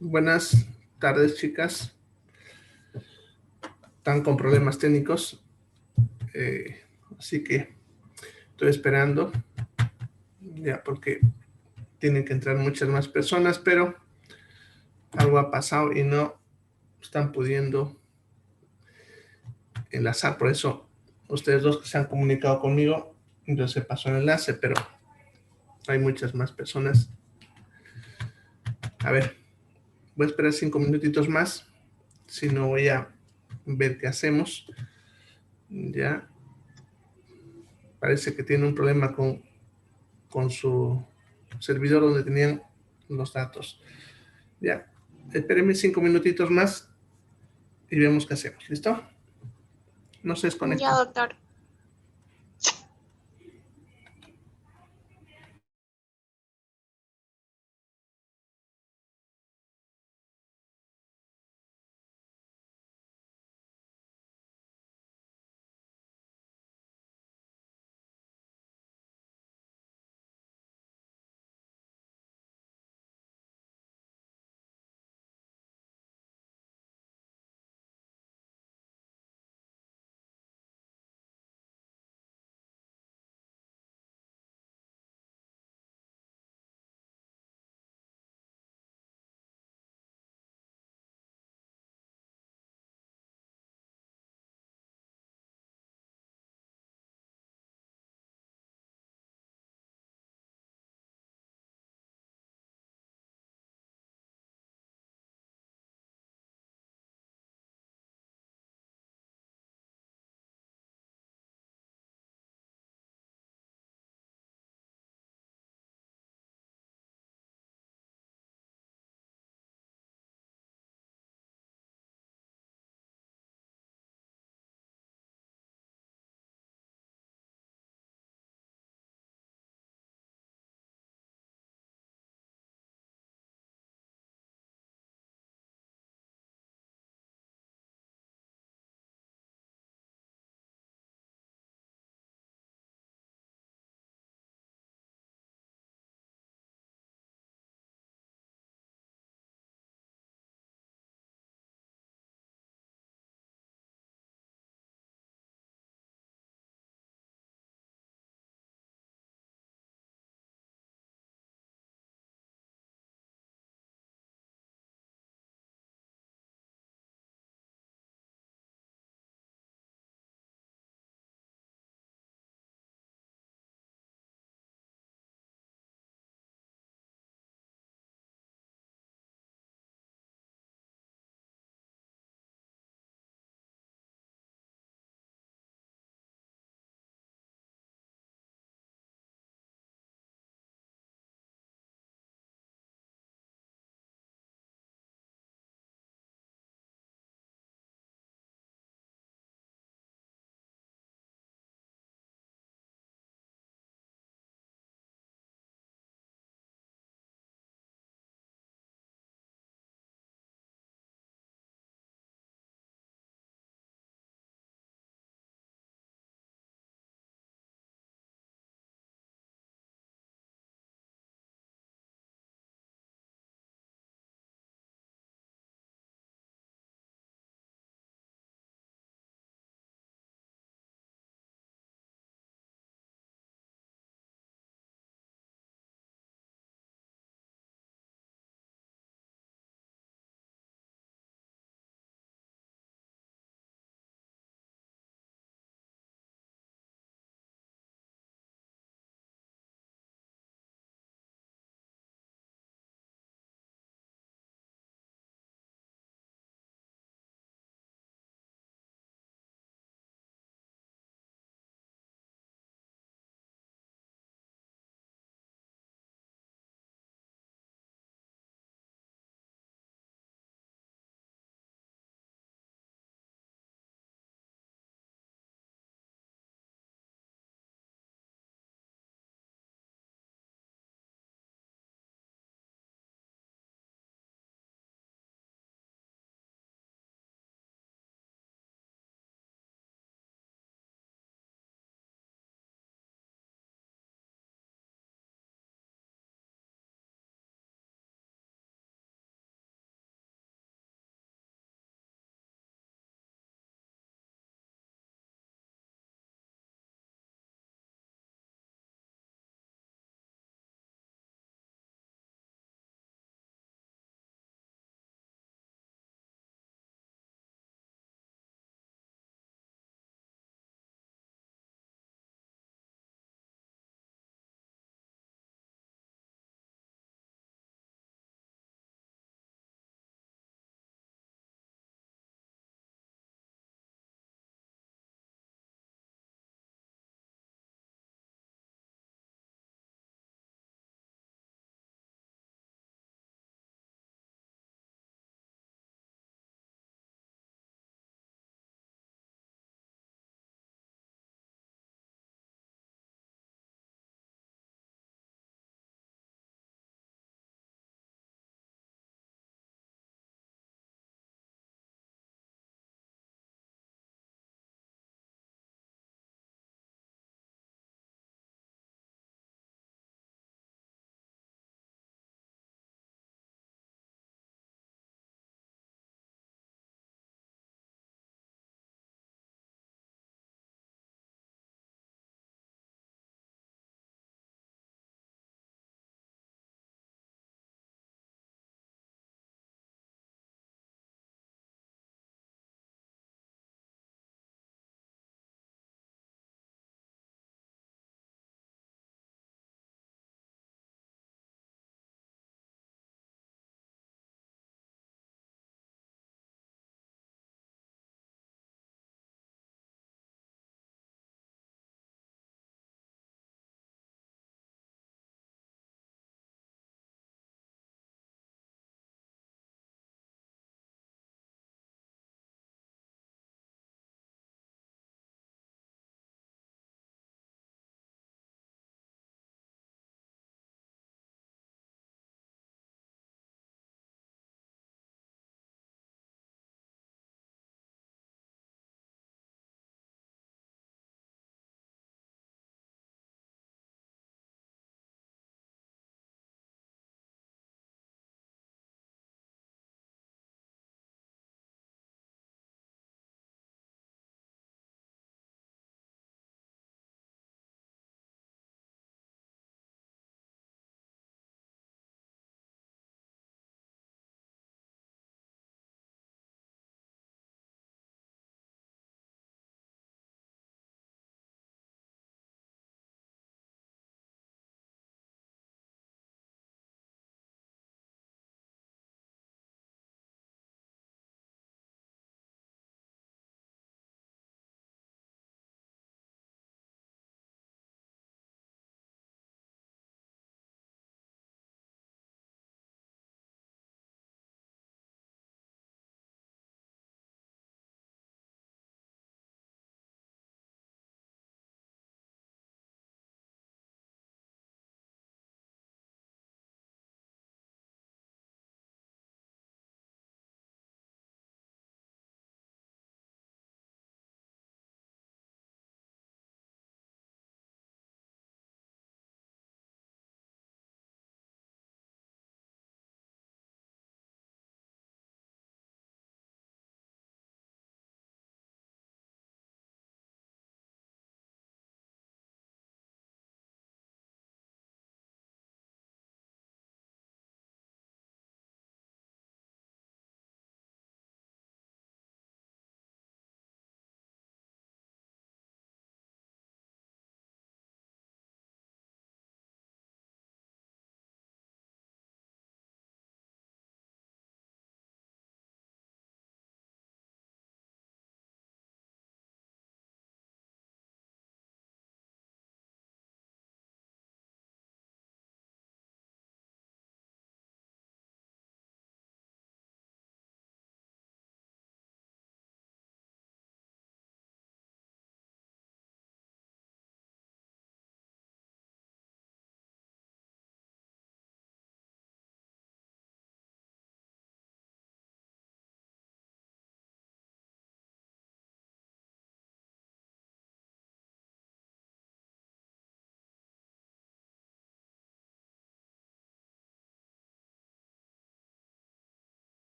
Buenas tardes, chicas. Están con problemas técnicos, así que estoy esperando ya porque tienen que entrar muchas más personas, pero algo ha pasado y no están pudiendo enlazar. Por eso ustedes dos que se han comunicado conmigo, yo se pasó el enlace, pero hay muchas más personas. A ver, voy a esperar 5 minutitos más, si no voy a ver qué hacemos. Ya parece que tiene un problema con su servidor donde tenían los datos. Ya, espérenme 5 minutitos más y vemos qué hacemos. ¿Listo? No se Ya, desconecten. doctor.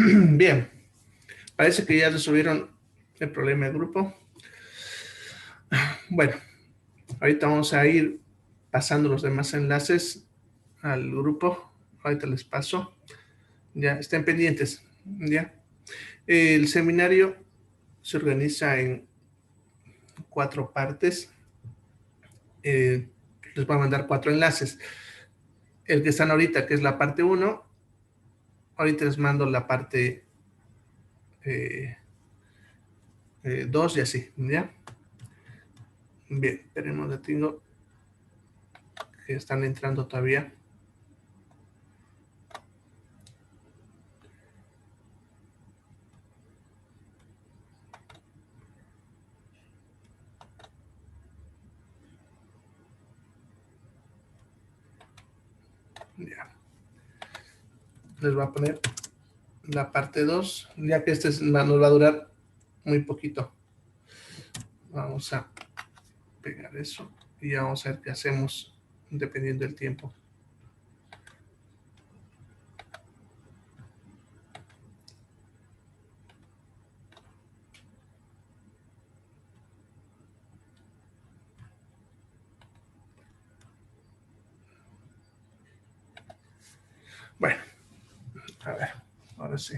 Bien, parece que ya resolvieron el problema del grupo. Bueno, ahorita vamos a ir pasando los demás enlaces al grupo. Ahorita les paso. Ya, estén pendientes. Ya. El seminario se organiza en 4 partes. Les voy a mandar 4 enlaces. El que están ahorita, que es la parte 1. Ahorita les mando la parte 2 y así. ¿Ya? Bien, esperemos, ya tengo que están entrando todavía. Ya. Les voy a poner la parte 2, ya que nos va a durar muy poquito. Vamos a pegar eso y ya vamos a ver qué hacemos dependiendo del tiempo. Bueno, a ver, ahora sí.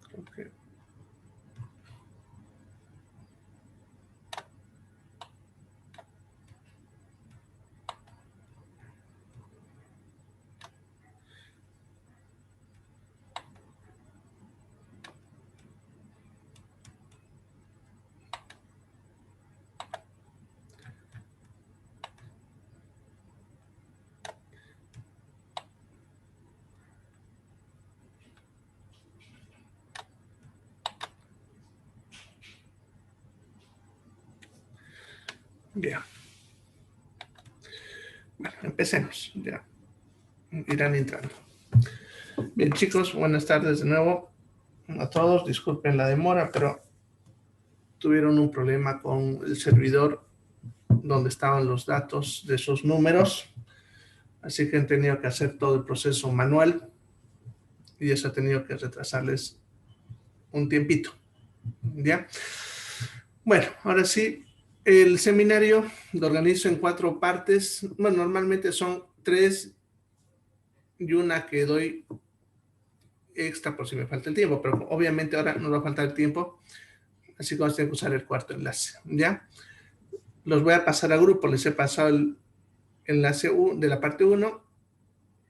Creo que... Bien. Bueno, empecemos. Ya irán entrando. Bien, chicos, buenas tardes de nuevo a todos. Disculpen la demora, pero tuvieron un problema con el servidor donde estaban los datos de esos números. Así que han tenido que hacer todo el proceso manual y eso ha tenido que retrasarles un tiempito. ¿Ya? Bueno, ahora sí, el seminario lo organizo en 4 partes. Bueno, normalmente son 3 y una que doy extra por si me falta el tiempo, pero obviamente ahora no va a faltar el tiempo, así que vamos a tener que usar el 4º enlace. ¿Ya? Los voy a pasar a grupo, les he pasado el enlace de la parte 1,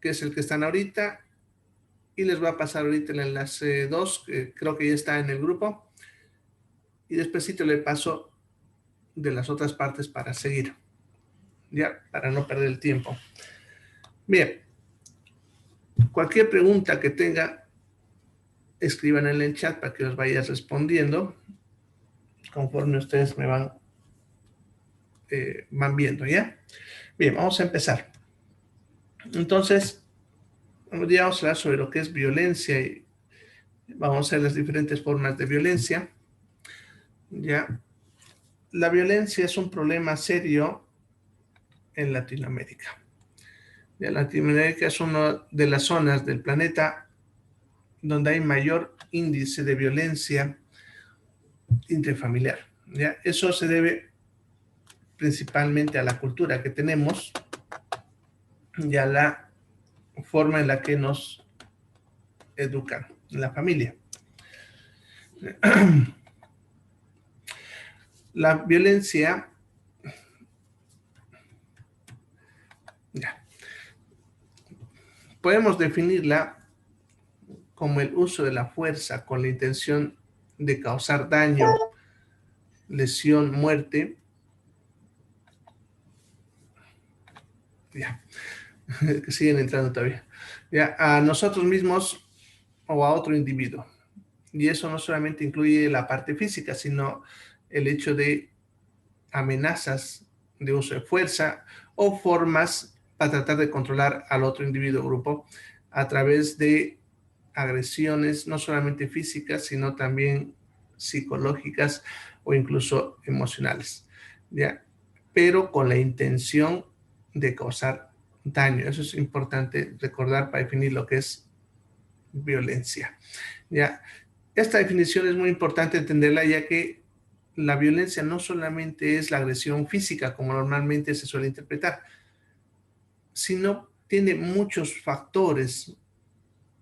que es el que están ahorita, y les voy a pasar ahorita el enlace 2, que creo que ya está en el grupo, y despuésito le paso de las otras partes para seguir, ya, para no perder el tiempo. Bien, cualquier pregunta que tenga, escriban en el chat para que os vaya respondiendo conforme ustedes me van viendo, ¿ya? Bien, vamos a empezar. Entonces, ya vamos a hablar sobre lo que es violencia y vamos a ver las diferentes formas de violencia. Ya, la violencia es un problema serio en Latinoamérica. Ya, Latinoamérica es una de las zonas del planeta donde hay mayor índice de violencia intrafamiliar. ¿Ya? Eso se debe principalmente a la cultura que tenemos y a la forma en la que nos educan en la familia. La violencia, ya, podemos definirla como el uso de la fuerza con la intención de causar daño, lesión, muerte. Ya, que siguen entrando todavía. Ya, a nosotros mismos o a otro individuo. Y eso no solamente incluye la parte física, sino el hecho de amenazas de uso de fuerza o formas para tratar de controlar al otro individuo o grupo a través de agresiones no solamente físicas, sino también psicológicas o incluso emocionales, ¿ya? Pero con la intención de causar daño. Eso es importante recordar para definir lo que es violencia. ¿Ya? Esta definición es muy importante entenderla, ya que la violencia no solamente es la agresión física, como normalmente se suele interpretar, sino tiene muchos factores,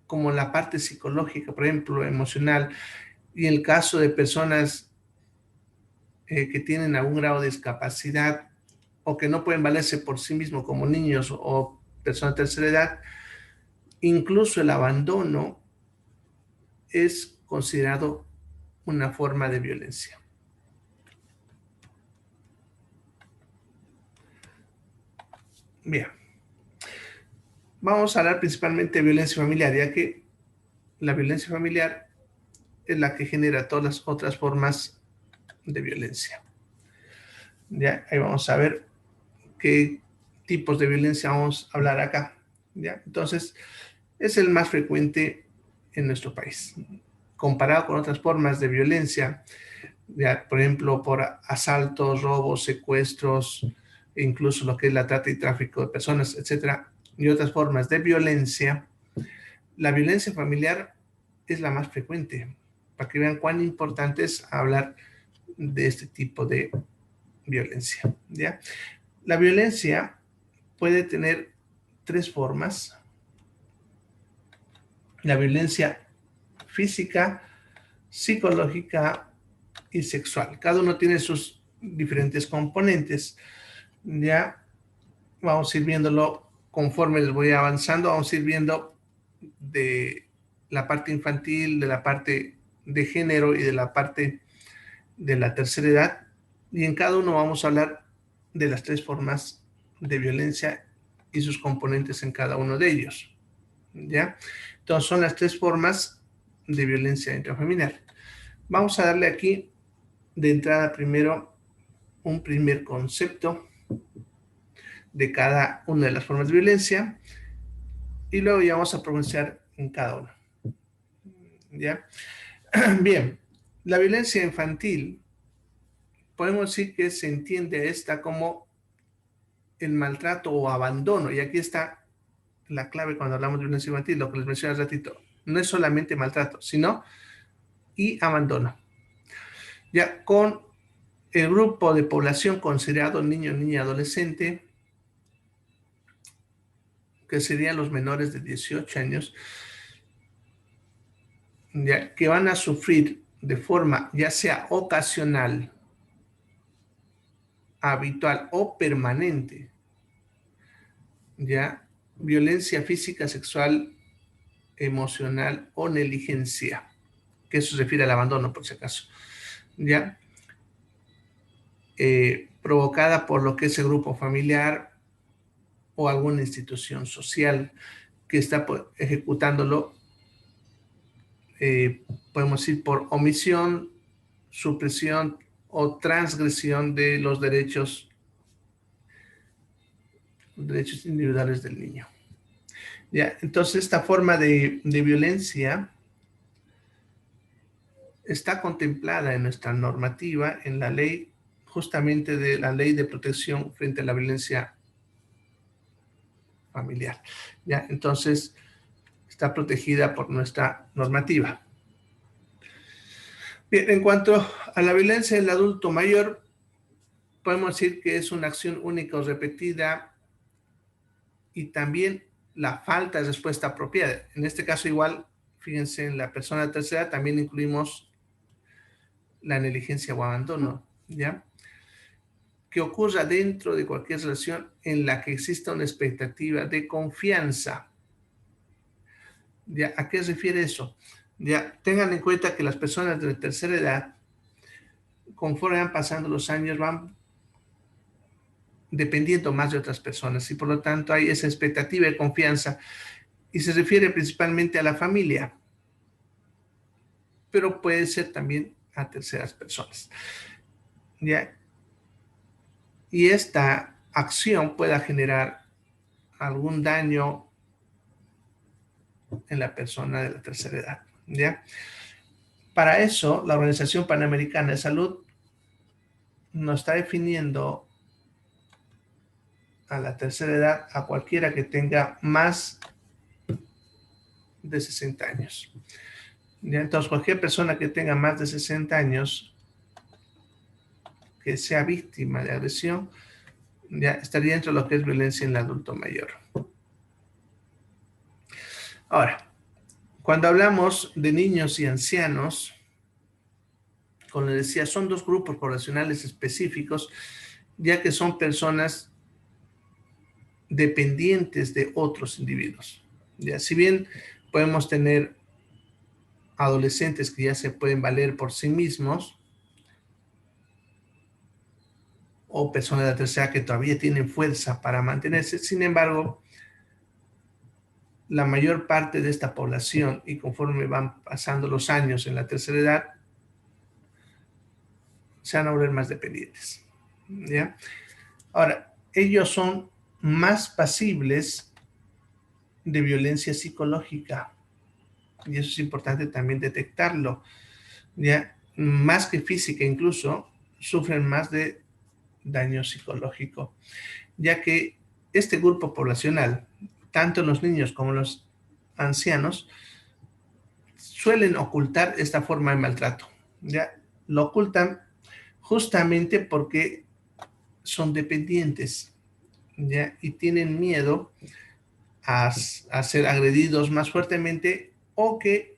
como la parte psicológica, por ejemplo, emocional, y en el caso de personas que tienen algún grado de discapacidad o que no pueden valerse por sí mismos como niños o personas de tercera edad, incluso el abandono es considerado una forma de violencia. Bien, vamos a hablar principalmente de violencia familiar, ya que la violencia familiar es la que genera todas las otras formas de violencia. Ya, ahí vamos a ver qué tipos de violencia vamos a hablar acá. ¿Ya? Entonces, es el más frecuente en nuestro país. Comparado con otras formas de violencia, ya, por ejemplo, por asaltos, robos, secuestros, incluso lo que es la trata y tráfico de personas, etcétera, y otras formas de violencia, la violencia familiar es la más frecuente, para que vean cuán importante es hablar de este tipo de violencia. ¿Ya? La violencia puede tener tres formas. La violencia física, psicológica y sexual. Cada uno tiene sus diferentes componentes. Ya vamos a ir viéndolo conforme les voy avanzando. Vamos a ir viendo de la parte infantil, de la parte de género y de la parte de la tercera edad. Y en cada uno vamos a hablar de las tres formas de violencia y sus componentes en cada uno de ellos. ¿Ya? Entonces son las tres formas de violencia intrafamiliar. Vamos a darle aquí de entrada primero un primer concepto de cada una de las formas de violencia y luego ya vamos a profundizar en cada una. ¿Ya? Bien, la violencia infantil, podemos decir que se entiende esta como el maltrato o abandono, y aquí está la clave cuando hablamos de violencia infantil, lo que les mencioné hace ratito, no es solamente maltrato, sino y abandono. Ya con el grupo de población considerado niño, niña, adolescente, que serían los menores de 18 años, ya que van a sufrir de forma ya sea ocasional, habitual o permanente, ya violencia física, sexual, emocional o negligencia, que eso se refiere al abandono por si acaso, ya provocada por lo que es el grupo familiar o alguna institución social que está ejecutándolo, podemos decir por omisión, supresión o transgresión de los derechos individuales del niño. ¿Ya? Entonces, esta forma de violencia está contemplada en nuestra normativa, en la ley, justamente de la ley de protección frente a la violencia familiar. ¿Ya? Entonces, está protegida por nuestra normativa. Bien, en cuanto a la violencia del adulto mayor, podemos decir que es una acción única o repetida y también la falta de respuesta apropiada. En este caso igual, fíjense, en la persona de tercera edad también incluimos la negligencia o abandono, ¿ya? Que ocurra dentro de cualquier relación en la que exista una expectativa de confianza. ¿Ya? ¿A qué se refiere eso? Ya, tengan en cuenta que las personas de tercera edad, conforme van pasando los años, van dependiendo más de otras personas y por lo tanto hay esa expectativa de confianza y se refiere principalmente a la familia, pero puede ser también a terceras personas. ¿Ya? Y esta acción pueda generar algún daño en la persona de la tercera edad. ¿Ya? Para eso, la Organización Panamericana de Salud nos está definiendo a la tercera edad a cualquiera que tenga más de 60 años. ¿Ya? Entonces, cualquier persona que tenga más de 60 años que sea víctima de agresión, ya estaría dentro de lo que es violencia en el adulto mayor. Ahora, cuando hablamos de niños y ancianos, como les decía, son dos grupos poblacionales específicos, ya que son personas dependientes de otros individuos. Ya, si bien podemos tener adolescentes que ya se pueden valer por sí mismos, o personas de la tercera edad que todavía tienen fuerza para mantenerse, sin embargo, la mayor parte de esta población, y conforme van pasando los años en la tercera edad, se van a volver más dependientes. ¿Ya? Ahora, ellos son más pasibles de violencia psicológica, y eso es importante también detectarlo. ¿Ya? Más que física incluso, sufren más de daño psicológico, ya que este grupo poblacional, tanto los niños como los ancianos, suelen ocultar esta forma de maltrato. ¿Ya? Lo ocultan justamente porque son dependientes, ¿ya? Y tienen miedo a ser agredidos más fuertemente o que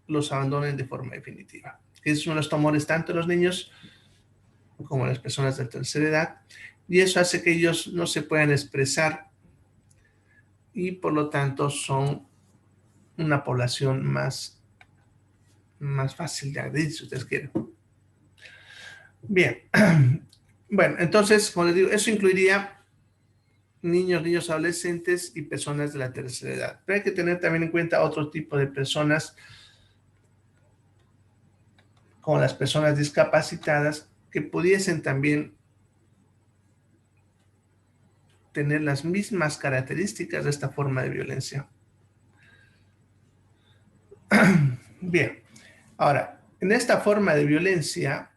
los abandonen de forma definitiva. Es uno de los temores tanto de los niños como de las personas de tercera edad, y eso hace que ellos no se puedan expresar y por lo tanto son una población más fácil de agredir, si ustedes quieren. Bien, bueno, entonces, como les digo, eso incluiría niños, adolescentes y personas de la tercera edad. Pero hay que tener también en cuenta otro tipo de personas, como las personas discapacitadas, que pudiesen también tener las mismas características de esta forma de violencia. Bien, ahora, en esta forma de violencia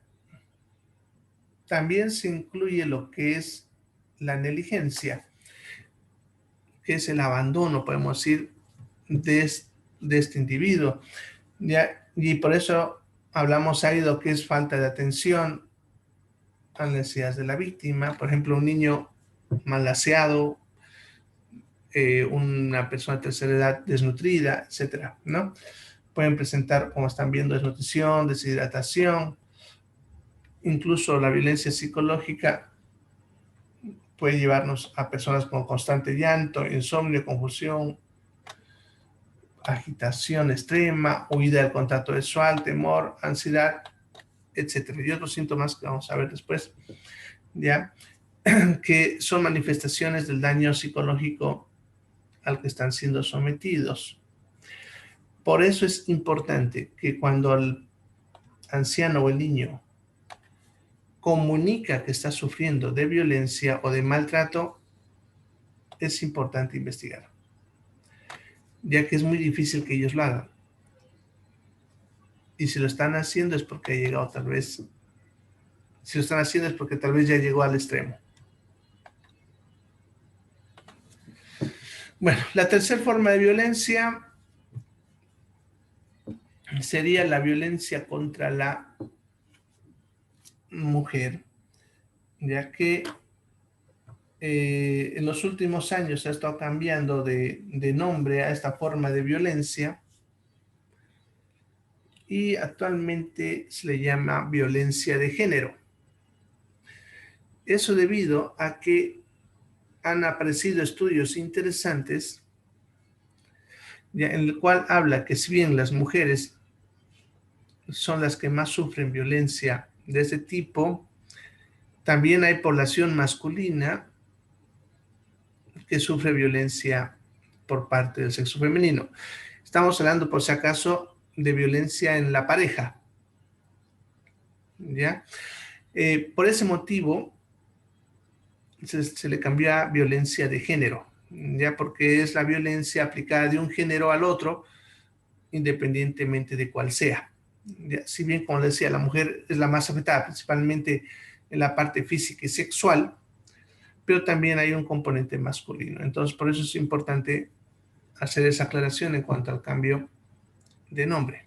también se incluye lo que es la negligencia, que es el abandono, podemos decir, de este individuo. ¿Ya? Y por eso hablamos ahí de lo que es falta de atención a las necesidades de la víctima. Por ejemplo, un niño mal aseado, una persona de tercera edad desnutrida, etcétera, ¿no? Pueden presentar, como están viendo, desnutrición, deshidratación, incluso la violencia psicológica puede llevarnos a personas con constante llanto, insomnio, confusión, agitación extrema, huida del contacto visual, temor, ansiedad, etcétera. Y otros síntomas que vamos a ver después, ¿ya? Que son manifestaciones del daño psicológico al que están siendo sometidos. Por eso es importante que cuando el anciano o el niño comunica que está sufriendo de violencia o de maltrato, es importante investigar, ya que es muy difícil que ellos lo hagan. Y si lo están haciendo es porque ha llegado tal vez, si lo están haciendo es porque tal vez ya llegó al extremo. Bueno, la tercera forma de violencia sería la violencia contra la mujer, ya que en los últimos años se ha estado cambiando de nombre a esta forma de violencia y actualmente se le llama violencia de género. Eso debido a que han aparecido estudios interesantes ya, en el cual habla que si bien las mujeres son las que más sufren violencia de ese tipo, también hay población masculina que sufre violencia por parte del sexo femenino. Estamos hablando, por si acaso, de violencia en la pareja, ¿ya? Por ese motivo, se le cambia a violencia de género, ¿ya? Porque es la violencia aplicada de un género al otro, independientemente de cuál sea. ¿Ya? Si bien, como decía, la mujer es la más afectada, principalmente en la parte física y sexual, pero también hay un componente masculino. Entonces, por eso es importante hacer esa aclaración en cuanto al cambio de nombre.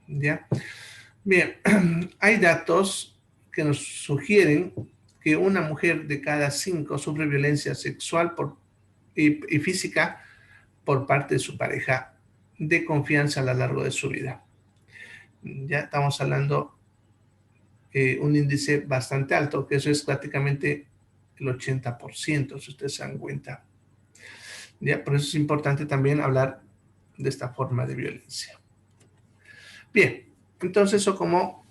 ¿Ya? Bien, hay datos que nos sugieren que una mujer de cada 5 sufre violencia sexual y física por parte de su pareja de confianza a lo largo de su vida. Ya estamos hablando de un índice bastante alto, que eso es prácticamente el 80%, si ustedes se dan cuenta. Ya, por eso es importante también hablar de esta forma de violencia. Bien, entonces eso como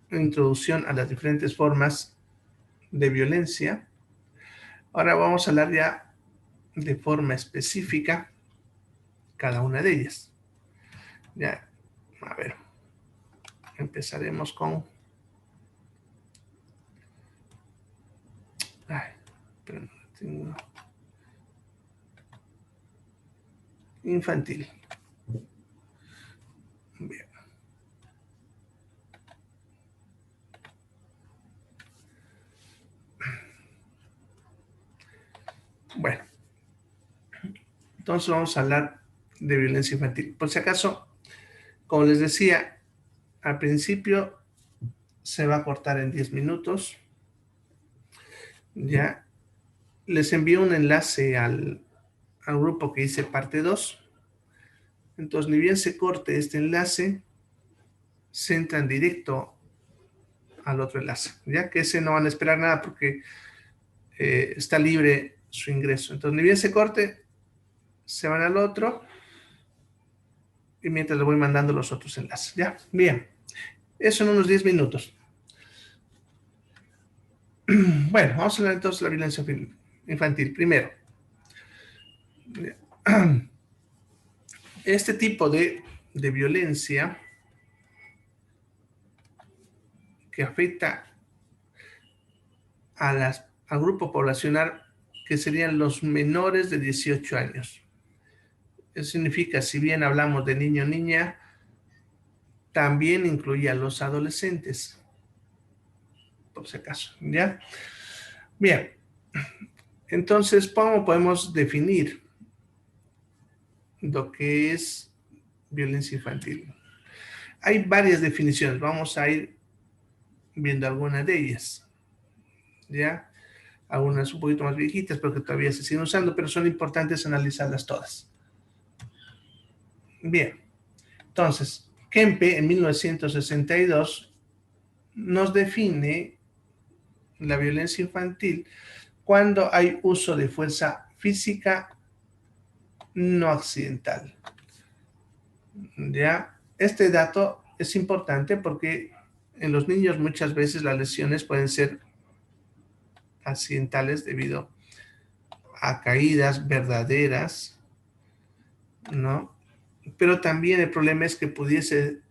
introducción a las diferentes formas de violencia. Ahora vamos a hablar ya de forma específica cada una de ellas. Ya, a ver, empezaremos con... Ay, pero no tengo... Infantil. Bien. Bueno, entonces vamos a hablar de violencia infantil. Por si acaso, como les decía, al principio se va a cortar en 10 minutos. Ya les envío un enlace al grupo que dice parte 2. Entonces, ni bien se corte este enlace, se entran directo al otro enlace, ya que ese no van a esperar nada porque está libre su ingreso. Entonces, ni bien se corte, se van al otro y mientras le voy mandando los otros enlaces. Ya, bien. Eso en unos 10 minutos. Bueno, vamos a hablar entonces de la violencia infantil. Primero, este tipo de violencia que afecta al grupo poblacional que serían los menores de 18 años. Eso significa, si bien hablamos de niño o niña, también incluye a los adolescentes, por si acaso, ¿ya? Bien, entonces, ¿cómo podemos definir lo que es violencia infantil? Hay varias definiciones, vamos a ir viendo algunas de ellas, ¿ya? Algunas un poquito más viejitas, pero que todavía se siguen usando, pero son importantes analizarlas todas. Bien, entonces, Kempe en 1962 nos define la violencia infantil cuando hay uso de fuerza física no accidental. ¿Ya? Este dato es importante porque en los niños muchas veces las lesiones pueden ser accidentales debido a caídas verdaderas, ¿no? Pero también el problema es que pudiese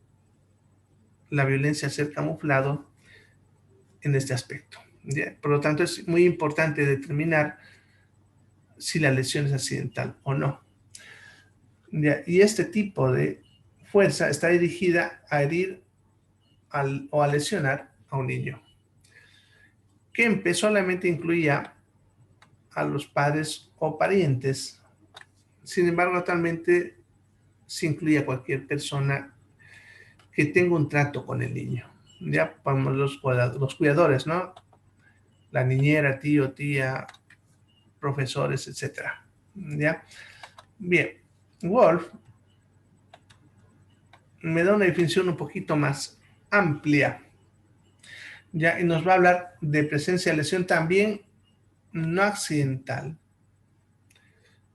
la violencia ser camuflado en este aspecto. ¿Ya? Por lo tanto, es muy importante determinar si la lesión es accidental o no. ¿Ya? Y este tipo de fuerza está dirigida a herir o a lesionar a un niño. Que solamente incluía a los padres o parientes. Sin embargo, actualmente se incluye a cualquier persona que tenga un trato con el niño. Ya ponemos los cuidadores, ¿no? La niñera, tío, tía, profesores, etcétera. ¿Ya? Bien, Wolf me da una definición un poquito más amplia, ¿ya? Y nos va a hablar de presencia de lesión también no accidental,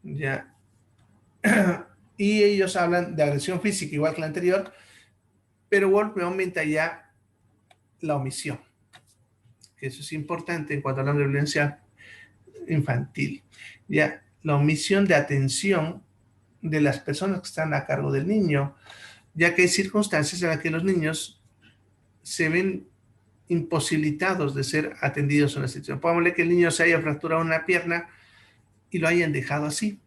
¿ya? Y ellos hablan de agresión física igual que la anterior, pero Wolf me aumenta ya la omisión, que eso es importante en cuanto hablamos de violencia infantil, ¿ya? La omisión de atención de las personas que están a cargo del niño, ya que hay circunstancias en las que los niños se ven imposibilitados de ser atendidos en la situación. Pongámosle que el niño se haya fracturado una pierna y lo hayan dejado así,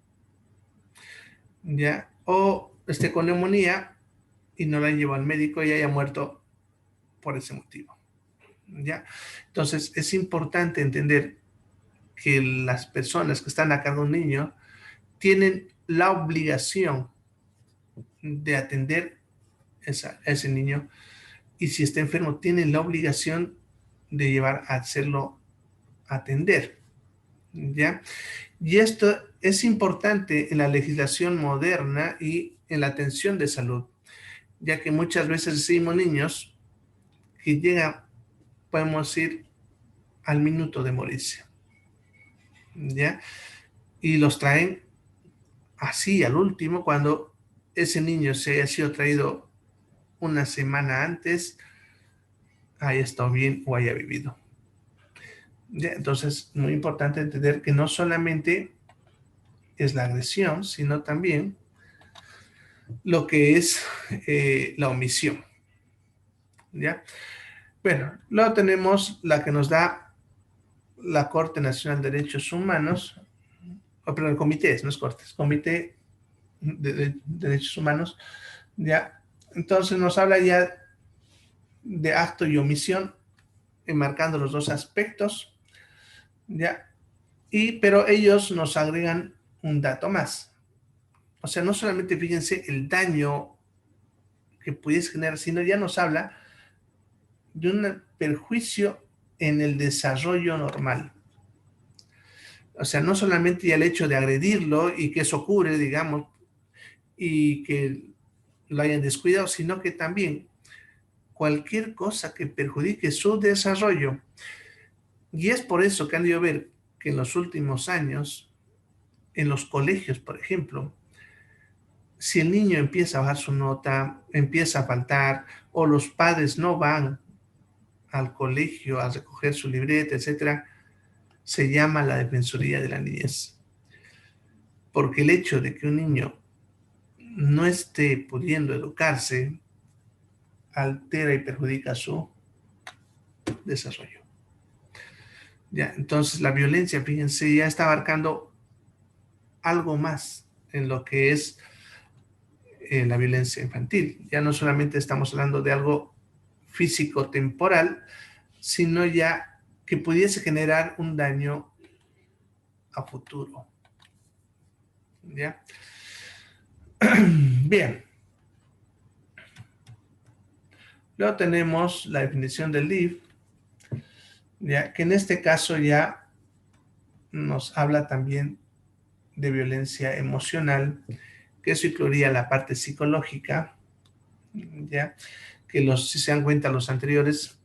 ¿ya? O esté con neumonía y no la han llevado al médico y haya muerto por ese motivo, ¿ya? Entonces, es importante entender que las personas que están a cargo de un niño tienen la obligación de atender a ese niño, y si está enfermo, tienen la obligación de llevar a hacerlo atender, ¿ya? Y esto es importante en la legislación moderna y en la atención de salud, ya que muchas veces decimos niños que llegan, podemos ir al minuto de morirse, ¿ya? Y los traen así al último, cuando ese niño se haya sido traído una semana antes, haya estado bien o haya vivido. ¿Ya? Entonces, muy importante entender que no solamente es la agresión, sino también lo que es la omisión. ¿Ya? Bueno, luego tenemos la que nos da la Corte Nacional de Derechos Humanos, perdón, el comité, no es Corte, es Comité de Derechos Humanos, ¿ya? Entonces nos habla ya de acto y omisión, enmarcando los dos aspectos, ¿ya? Pero ellos nos agregan un dato más. O sea, no solamente fíjense el daño que pudiese generar, sino ya nos habla de un perjuicio en el desarrollo normal. O sea, no solamente ya el hecho de agredirlo y que eso ocurre, digamos, y que lo hayan descuidado, sino que también cualquier cosa que perjudique su desarrollo. Y es por eso que han ido a ver que en los últimos años, en los colegios, por ejemplo, si el niño empieza a bajar su nota, empieza a faltar, o los padres no van al colegio a recoger su libreta, etcétera, se llama la Defensoría de la Niñez. Porque el hecho de que un niño no esté pudiendo educarse altera y perjudica su desarrollo. Ya, entonces la violencia, fíjense, ya está abarcando algo más en lo que es la violencia infantil. Ya no solamente estamos hablando de algo físico temporal, sino ya que pudiese generar un daño a futuro. ¿Ya? Bien. Luego tenemos la definición del DIF, ya que en este caso ya nos habla también de violencia emocional, que eso incluiría la parte psicológica, ya que si se dan cuenta los anteriores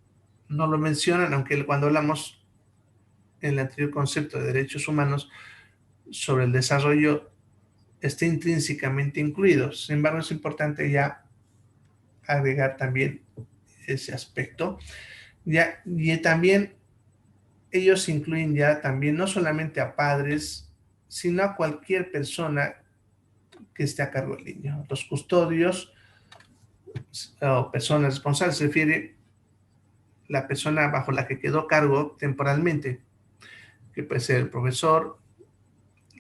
no lo mencionan, aunque cuando hablamos en el anterior concepto de derechos humanos sobre el desarrollo está intrínsecamente incluido. Sin embargo, es importante ya agregar también ese aspecto. Ya, y también ellos incluyen ya también no solamente a padres, sino a cualquier persona que esté a cargo del niño. Los custodios o personas responsables se refiere la persona bajo la que quedó a cargo temporalmente, que puede ser el profesor,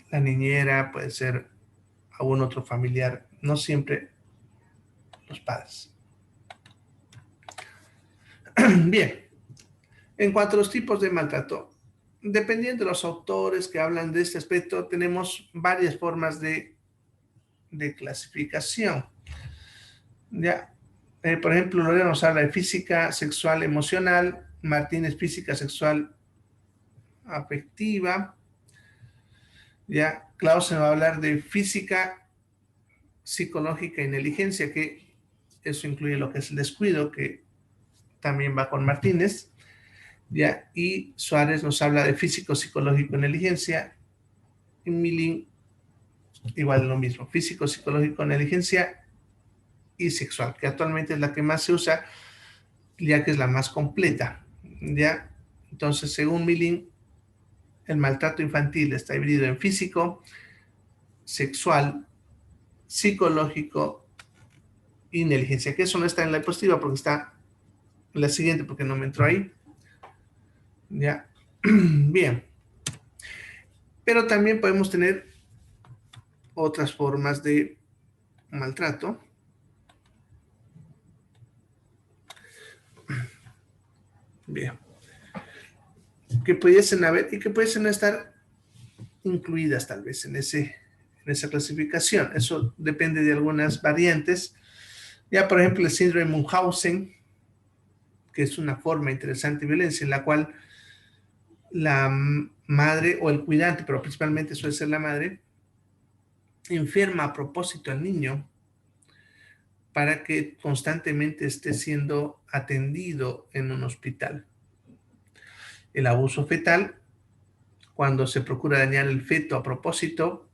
la niñera, puede ser algún otro familiar, no siempre los padres. Bien, en cuanto a los tipos de maltrato, dependiendo de los autores que hablan de este aspecto, tenemos varias formas de clasificación. Ya, por ejemplo, Lorena nos habla de física, sexual, emocional, Martínez física, sexual, afectiva. Ya, Klaus se va a hablar de física, psicológica y negligencia, que eso incluye lo que es el descuido, que también va con Martínez. Ya, y Suárez nos habla de físico, psicológico y negligencia. Y Milling igual lo mismo, físico, psicológico, negligencia y sexual, que actualmente es la que más se usa, ya que es la más completa. Ya, entonces, según Milling, el maltrato infantil está dividido en físico, sexual, psicológico y negligencia, que eso no está en la diapositiva porque está en la siguiente, porque no me entró ahí. Ya, bien. Pero también podemos tener otras formas de maltrato. Bien. Que pudiesen haber y que pudiesen estar incluidas tal vez en ese esa clasificación. Eso depende de algunas variantes. Ya, por ejemplo, el síndrome de Munchausen, que es una forma interesante de violencia en la cual la madre o el cuidante, pero principalmente suele ser la madre, enferma a propósito al niño para que constantemente esté siendo atendido en un hospital. El abuso fetal, cuando se procura dañar el feto a propósito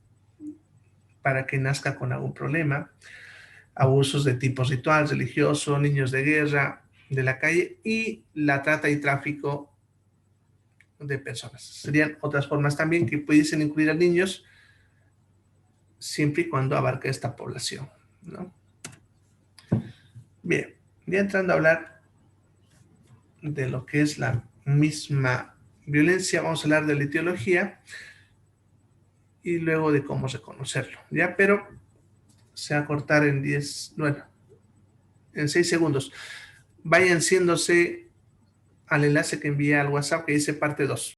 para que nazca con algún problema. Abusos de tipo ritual, religioso, niños de guerra, de la calle y la trata y tráfico de personas. Serían otras formas también que pudiesen incluir a niños siempre y cuando abarca esta población, ¿no? Bien, ya entrando a hablar de lo que es la misma violencia, vamos a hablar de la etiología y luego de cómo reconocerlo, ¿ya? Pero se va a cortar en 10, bueno, en 6 segundos. Vayan haciéndose al enlace que envié al WhatsApp que dice parte 2.